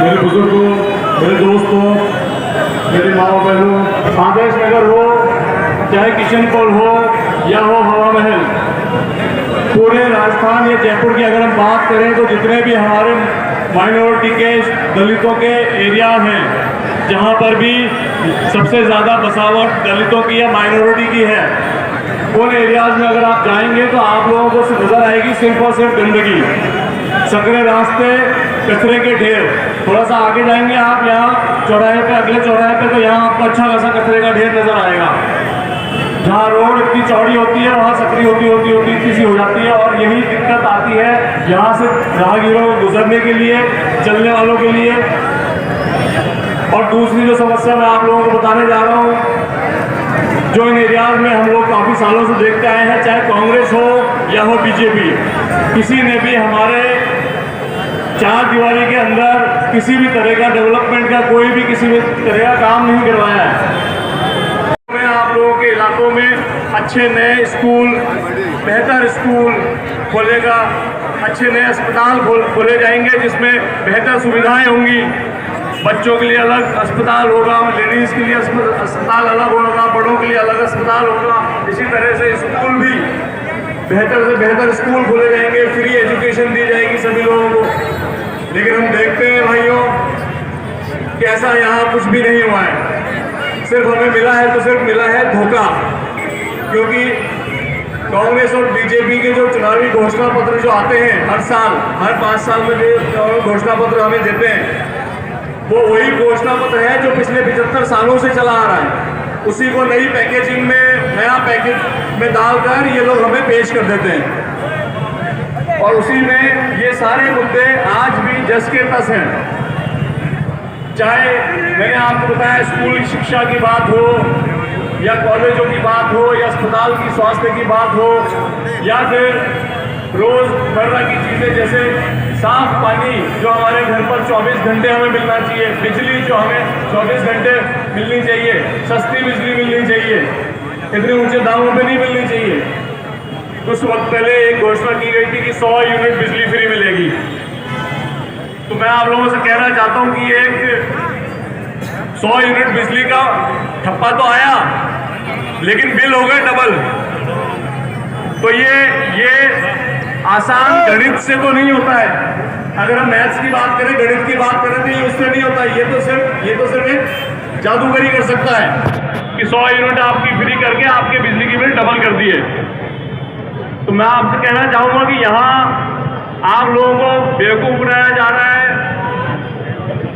मेरे बुजुर्गों, मेरे दोस्तों, मेरे माँ बहनों, आदर्श नगर हो चाहे किशन पॉल हो या हो हवा महल, पूरे राजस्थान या जयपुर की अगर हम बात करें तो जितने भी हमारे माइनॉरिटी के दलितों के एरिया हैं जहाँ पर भी सबसे ज़्यादा बसावट दलितों की या माइनॉरिटी की है, उन एरियाज में अगर आप जाएंगे तो आप लोगों को नजर आएगी सिर्फ और सिर्फ गंदगी, संकरे रास्ते, कचरे के ढेर। थोड़ा सा आगे जाएंगे आप यहाँ चौराहे पे, अगले चौराहे पे, तो यहाँ आपको अच्छा खासा कचरे का ढेर नजर आएगा। जहाँ रोड इतनी चौड़ी होती है वहाँ सकरी होती इतनी सी हो जाती है, और यही दिक्कत आती है यहाँ से राहगीरों को गुजरने के लिए, चलने वालों के लिए। और दूसरी जो समस्या मैं आप लोगों को बताने जा रहा हूँ, जो इन एरियाज में हम लोग काफ़ी सालों से देखते आए हैं, चाहे कांग्रेस हो या हो बीजेपी, किसी ने भी हमारे चार दीवारी के अंदर किसी भी तरह का डेवलपमेंट का कोई भी किसी भी तरह का काम नहीं करवाया है। आप लोगों के इलाकों में अच्छे नए स्कूल, बेहतर स्कूल खोलेगा, अच्छे नए अस्पताल खोले जाएंगे जिसमें बेहतर सुविधाएं होंगी। बच्चों के लिए अलग अस्पताल होगा, लेडीज़ के लिए अस्पताल अलग होगा, बड़ों के लिए अलग अस्पताल होगा। इसी तरह से स्कूल भी बेहतर से बेहतर स्कूल खोले जाएंगे, फ्री एजुकेशन दी जाएगी सभी लोगों को। लेकिन हम देखते हैं भाइयों कि ऐसा यहाँ कुछ भी नहीं हुआ है। सिर्फ हमें मिला है तो सिर्फ मिला है धोखा, क्योंकि कांग्रेस और बीजेपी के जो चुनावी घोषणा पत्र जो आते हैं हर साल, हर 5 साल में जो घोषणा पत्र हमें देते हैं, वो वही घोषणा पत्र है जो पिछले 75 सालों से चला आ रहा है। उसी को नई पैकेजिंग में, नया पैकेज में डालकर ये लोग हमें पेश कर देते हैं, और उसी में ये सारे मुद्दे आज भी जस के तस हैं। चाहे मैंने आपको बताया स्कूल शिक्षा की बात हो, या कॉलेजों की बात हो, या अस्पताल की स्वास्थ्य की बात हो, या फिर रोजमर्रा की चीज़ें जैसे साफ पानी जो हमारे घर पर 24 घंटे हमें मिलना चाहिए, बिजली जो हमें 24 घंटे मिलनी चाहिए, सस्ती बिजली मिलनी चाहिए, इतने ऊंचे दामों पे नहीं मिलनी चाहिए। कुछ वक्त पहले एक घोषणा की गई थी कि 100 यूनिट बिजली फ्री मिलेगी। तो मैं आप लोगों से कहना चाहता हूं कि एक 100 यूनिट बिजली का ठप्पा तो आया, लेकिन बिल हो गए डबल। तो ये आसान गणित से तो नहीं होता है। अगर हम मैथ्स की बात करें, गणित की बात करें, तो ये उससे नहीं होता। ये तो सिर्फ एक जादूगरी कर सकता है कि 100 यूनिट आपकी फ्री करके आपके बिजली की बिल डबल कर दिए। तो मैं आपसे कहना चाहूंगा कि यहाँ आप लोगों को बेवकूफ़ बनाया जा रहा है,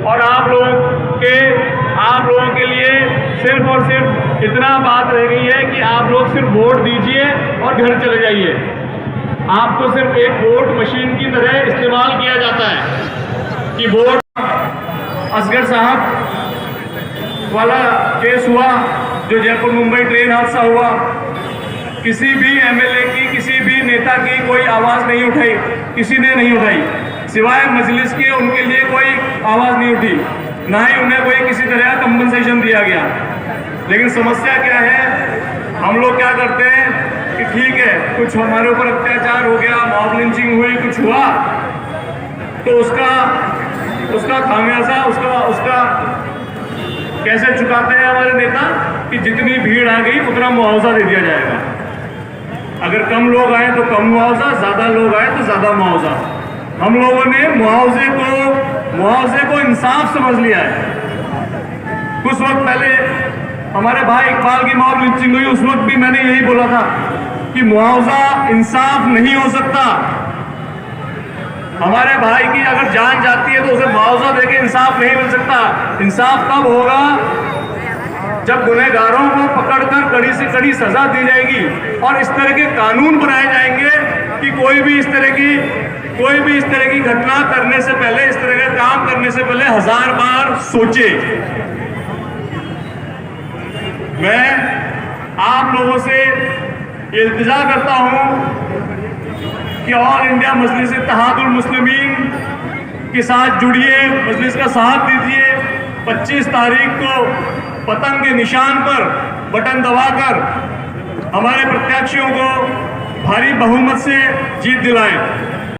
और आप लोगों के लिए सिर्फ और सिर्फ इतना बात रह गई है कि आप लोग सिर्फ वोट दीजिए और घर चले जाइए। आपको सिर्फ एक वोट मशीन की तरह इस्तेमाल किया जाता है कि वोट। असगर साहब वाला केस हुआ, जो जयपुर मुंबई ट्रेन हादसा हुआ, किसी भी एमएलए की, किसी भी नेता की कोई आवाज़ नहीं उठाई, किसी ने नहीं उठाई, सिवाय मजलिस की उनके लिए कोई आवाज़ नहीं उठी, ना ही उन्हें कोई किसी तरह का कंपनसेशन दिया गया। लेकिन समस्या क्या है, हम लोग क्या करते हैं कि ठीक है, कुछ हमारे ऊपर अत्याचार हो गया, मॉब लिंचिंग हुई, कुछ हुआ, तो उसका खामियाजा उसका कैसे चुकाते हैं हमारे नेता कि जितनी भीड़ आ गई उतना मुआवजा दे दिया जाएगा। अगर कम लोग आए तो कम मुआवजा, ज़्यादा लोग आए तो ज़्यादा मुआवजा। हम लोगों ने मुआवजे को इंसाफ समझ लिया है। कुछ वक्त पहले हमारे भाई इकबाल की मॉब लिंचिंग हुई, उस वक्त भी मैंने यही बोला था कि मुआवजा इंसाफ नहीं हो सकता। हमारे भाई की अगर जान जाती है तो उसे मुआवजा देके इंसाफ नहीं मिल सकता। इंसाफ तब होगा जब गुनहगारों को पकड़कर कड़ी से कड़ी सजा दी जाएगी, और इस तरह के कानून बनाए जाएंगे कि कोई भी इस तरह की घटना करने से पहले, इस तरह का काम करने से पहले 1000 बार सोचे। मैं आप लोगों से इल्तिजा करता हूं कि ऑल इंडिया मजलिस इत्तेहादुल मुस्लिमीन के साथ जुड़िए, मजलिस का साथ दीजिए। 25 तारीख को पतंग के निशान पर बटन दबाकर हमारे प्रत्याशियों को भारी बहुमत से जीत दिलाएं।